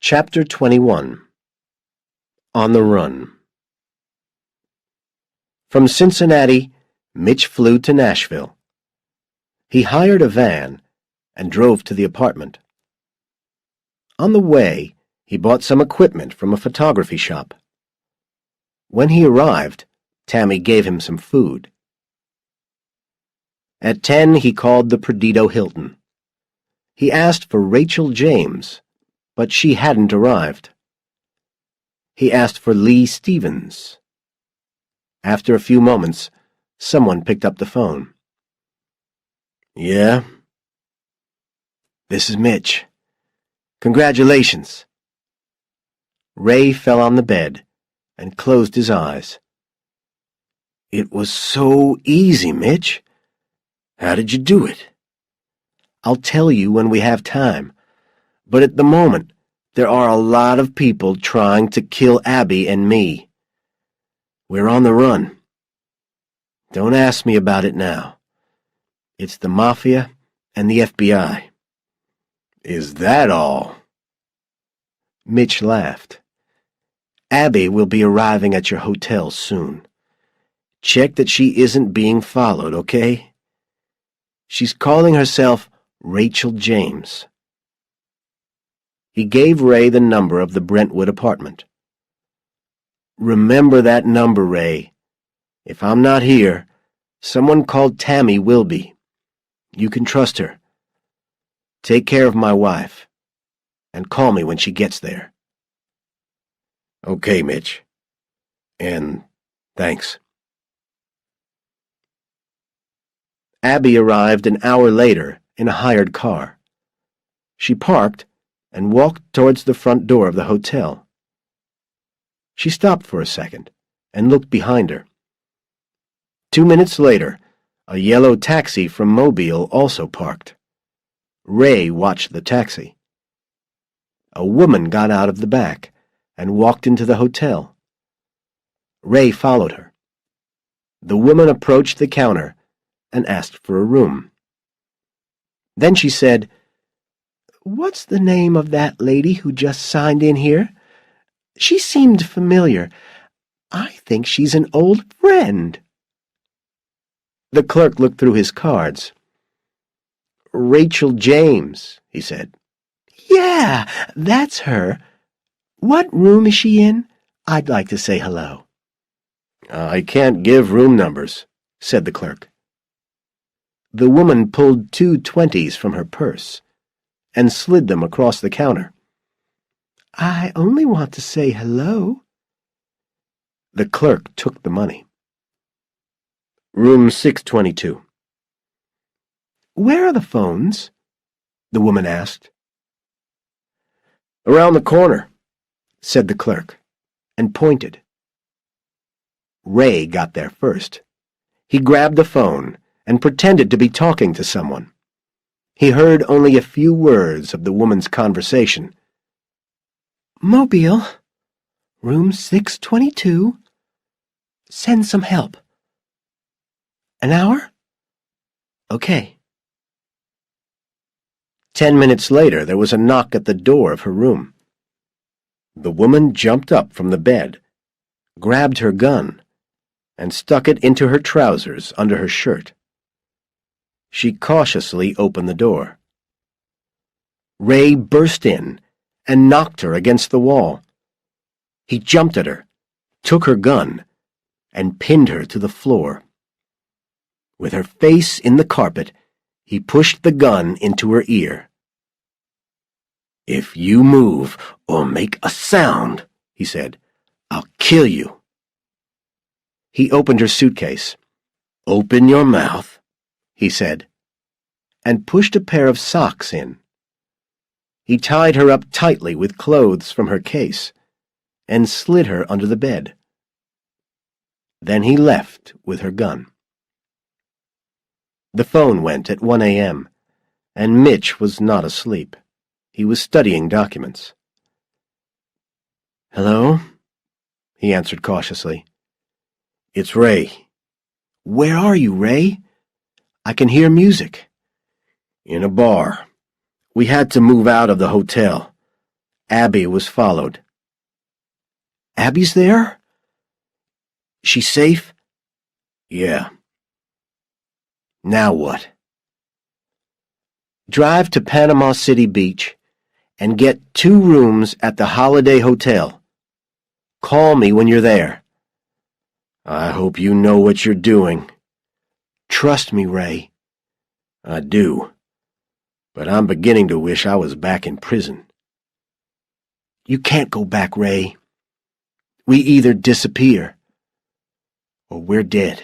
Chapter 21. On the Run. From Cincinnati, Mitch flew to Nashville. He hired a van and drove to the apartment. On the way, he bought some equipment from a photography shop. When he arrived, Tammy gave him some food. At 10, he called the Perdido Hilton. He asked for Rachel James, but she hadn't arrived. He asked for Lee Stevens. After a few moments, someone picked up the phone. "Yeah? This is Mitch. Congratulations." Ray fell on the bed and closed his eyes. "It was so easy, Mitch. How did you do it?" "I'll tell you when we have time. But at the moment, there are a lot of people trying to kill Abby and me. We're on the run. Don't ask me about it now. It's the Mafia and the FBI. "Is that all?" Mitch laughed. "Abby will be arriving at your hotel soon. Check that she isn't being followed, okay? She's calling herself Rachel James." He gave Ray the number of the Brentwood apartment. "Remember that number, Ray. If I'm not here, someone called Tammy will be. You can trust her. Take care of my wife, and call me when she gets there." "Okay, Mitch. And thanks." Abby arrived an hour later in a hired car. She parked and walked towards the front door of the hotel. She stopped for a second and looked behind her. 2 minutes later, a yellow taxi from Mobile also parked. Ray watched the taxi. A woman got out of the back and walked into the hotel. Ray followed her. The woman approached the counter and asked for a room. Then she said, "What's the name of that lady who just signed in here? She seemed familiar. I think she's an old friend." The clerk looked through his cards. "Rachel James," he said. "Yeah, that's her. What room is she in? I'd like to say hello." "I can't give room numbers," said the clerk. The woman pulled 2 20s from her purse and slid them across the counter. "I only want to say hello." The clerk took the money. "Room 622. "Where are the phones?" the woman asked. "Around the corner," said the clerk, and pointed. Ray got there first. He grabbed the phone and pretended to be talking to someone. He heard only a few words of the woman's conversation. "Mobile, room 622. Send some help. An hour? Okay." 10 minutes later, there was a knock at the door of her room. The woman jumped up from the bed, grabbed her gun, and stuck it into her trousers under her shirt. She cautiously opened the door. Ray burst in and knocked her against the wall. He jumped at her, took her gun, and pinned her to the floor. With her face in the carpet, he pushed the gun into her ear. "If you move or make a sound," he said, "I'll kill you." He opened her suitcase. "Open your mouth," he said, and pushed a pair of socks in. He tied her up tightly with clothes from her case and slid her under the bed. Then he left with her gun. The phone went at 1 a.m., and Mitch was not asleep. He was studying documents. "Hello?" he answered cautiously. "It's Ray." "Where are you, Ray? I can hear music." "In a bar. We had to move out of the hotel. Abby was followed. Abby's there? She's safe? Yeah. Now what? Drive to Panama City Beach and get 2 rooms at the Holiday Hotel. Call me when you're there. I hope you know what you're doing. Trust me, Ray. I do. But I'm beginning to wish I was back in prison. You can't go back, Ray. We either disappear or we're dead.